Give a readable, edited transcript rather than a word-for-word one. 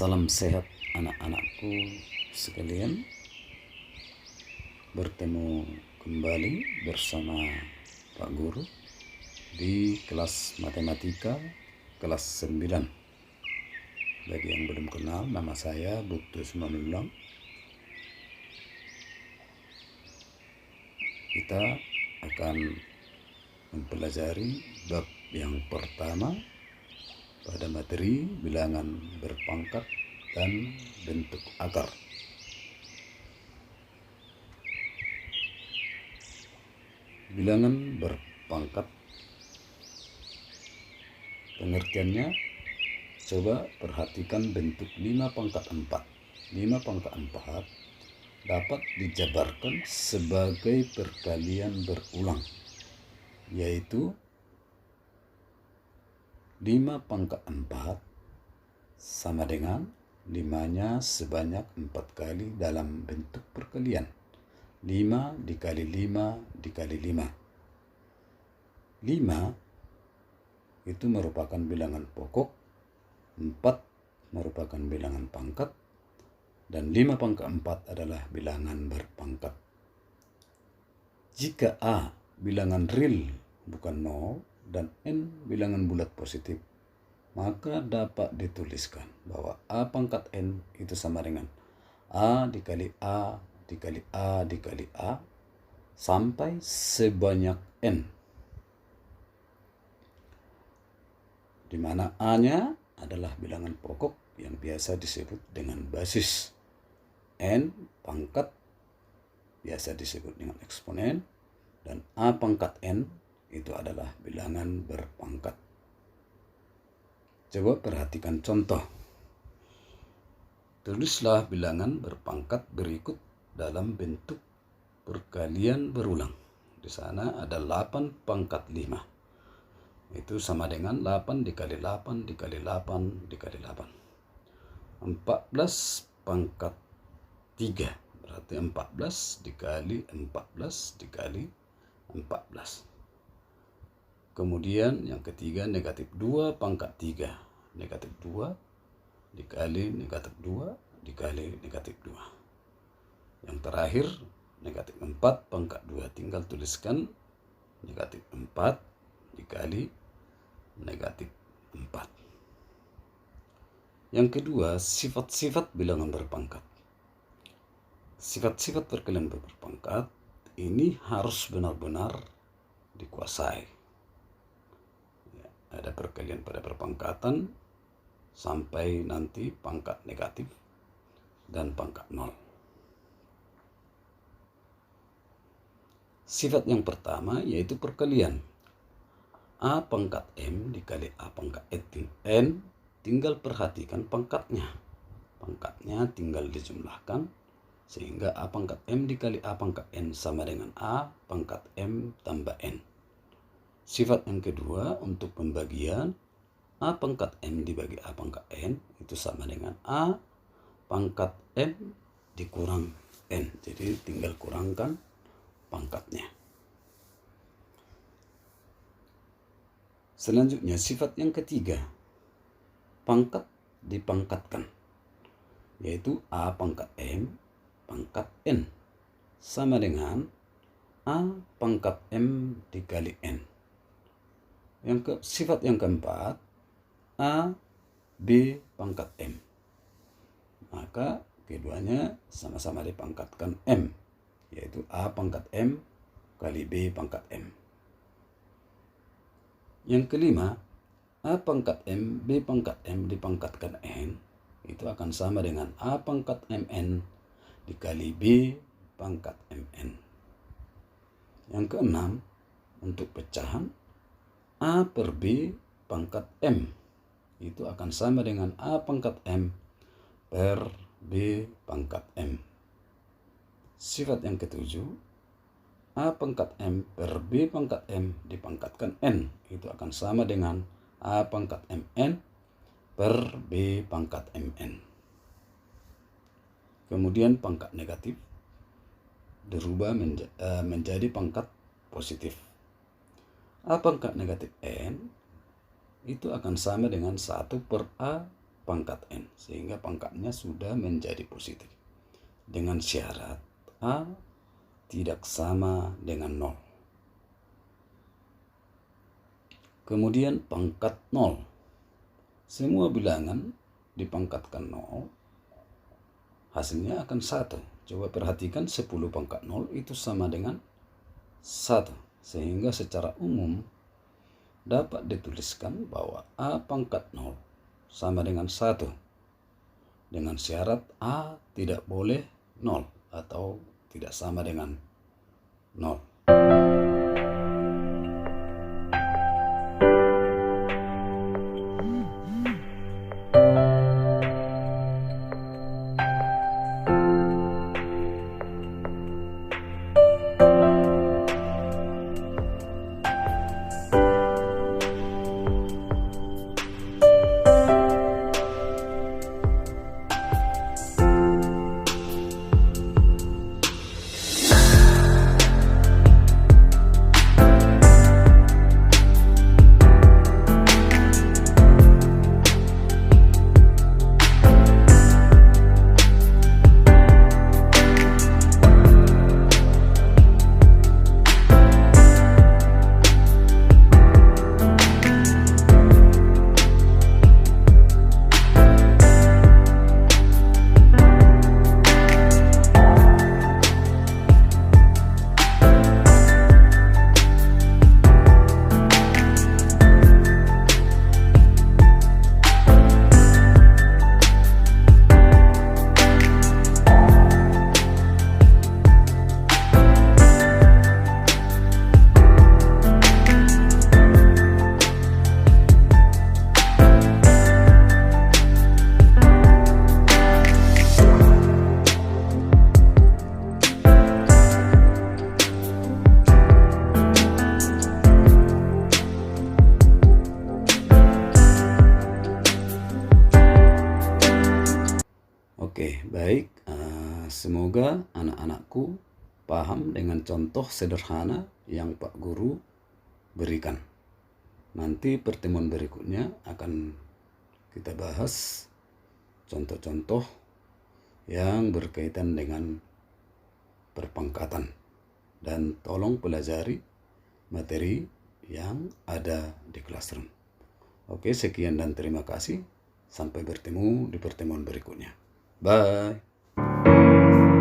Salam sehat anak-anakku sekalian. Bertemu kembali bersama Pak Guru di kelas matematika kelas 9. Bagi yang belum kenal, nama saya Butus Manulang. Kita akan mempelajari bab yang pertama pada materi bilangan berpangkat dan bentuk akar. Bilangan berpangkat, pengertiannya, coba perhatikan bentuk 5 pangkat 4. 5 pangkat 4 dapat dijabarkan sebagai perkalian berulang, yaitu 5 pangkat 4 sama dengan 5-nya sebanyak 4 kali dalam bentuk perkalian. 5 dikali 5 dikali 5. 5 itu merupakan bilangan pokok, 4 merupakan bilangan pangkat, dan 5 pangkat 4 adalah bilangan berpangkat. Jika A bilangan real bukan 0 dan N bilangan bulat positif, maka dapat dituliskan bahwa A pangkat N itu sama dengan A dikali A dikali A dikali A sampai sebanyak N, di mana A-nya adalah bilangan pokok yang biasa disebut dengan basis. N pangkat biasa disebut dengan eksponen, dan A pangkat N itu adalah bilangan berpangkat. Coba perhatikan contoh. Tulislah bilangan berpangkat berikut dalam bentuk perkalian berulang. Di sana ada 8 pangkat 5. Itu sama dengan 8 dikali 8 dikali 8 dikali 8. 14 pangkat 3. Berarti 14 dikali 14 dikali 14. Kemudian yang ketiga negatif 2 pangkat 3. Negatif 2 dikali negatif 2 dikali negatif 2. Yang terakhir negatif 4 pangkat 2. Tinggal tuliskan negatif 4 dikali negatif 4. Yang kedua, sifat-sifat bilangan berpangkat. Sifat-sifat perkalian berpangkat ini harus benar-benar dikuasai. Ada perkalian pada perpangkatan sampai nanti pangkat negatif dan pangkat 0. Sifat yang pertama yaitu perkalian. A pangkat M dikali A pangkat N, tinggal perhatikan pangkatnya. Pangkatnya tinggal dijumlahkan sehingga A pangkat M dikali A pangkat N sama dengan A pangkat M tambah N. Sifat yang kedua untuk pembagian, A pangkat M dibagi A pangkat N itu sama dengan A pangkat M dikurang N. Jadi tinggal kurangkan pangkatnya. Selanjutnya sifat yang ketiga, pangkat dipangkatkan, yaitu A pangkat M pangkat N sama dengan A pangkat M dikali N. Sifat yang keempat, A B pangkat M. Maka keduanya sama-sama dipangkatkan M, yaitu A pangkat M kali B pangkat M. Yang kelima, A pangkat M B pangkat M dipangkatkan N, itu akan sama dengan A pangkat MN dikali B pangkat MN. Yang keenam, untuk pecahan, A per B pangkat M itu akan sama dengan A pangkat M per B pangkat M. Sifat yang ketujuh, A pangkat M per B pangkat M dipangkatkan N itu akan sama dengan A pangkat MN per B pangkat MN. Kemudian pangkat negatif dirubah menjadi pangkat positif. A pangkat negatif N itu akan sama dengan 1 per A pangkat N, sehingga pangkatnya sudah menjadi positif. Dengan syarat A tidak sama dengan 0. Kemudian pangkat 0. Semua bilangan dipangkatkan 0, hasilnya akan 1. Coba perhatikan 10 pangkat 0 itu sama dengan 1. Sehingga secara umum dapat dituliskan bahwa A pangkat 0 sama dengan 1. Dengan syarat A tidak boleh 0 atau tidak sama dengan 0. Oke, baik. Semoga anak-anakku paham dengan contoh sederhana yang Pak Guru berikan. Nanti pertemuan berikutnya akan kita bahas contoh-contoh yang berkaitan dengan perpangkatan. Dan tolong pelajari materi yang ada di classroom. Oke, sekian dan terima kasih. Sampai bertemu di pertemuan berikutnya. Bye.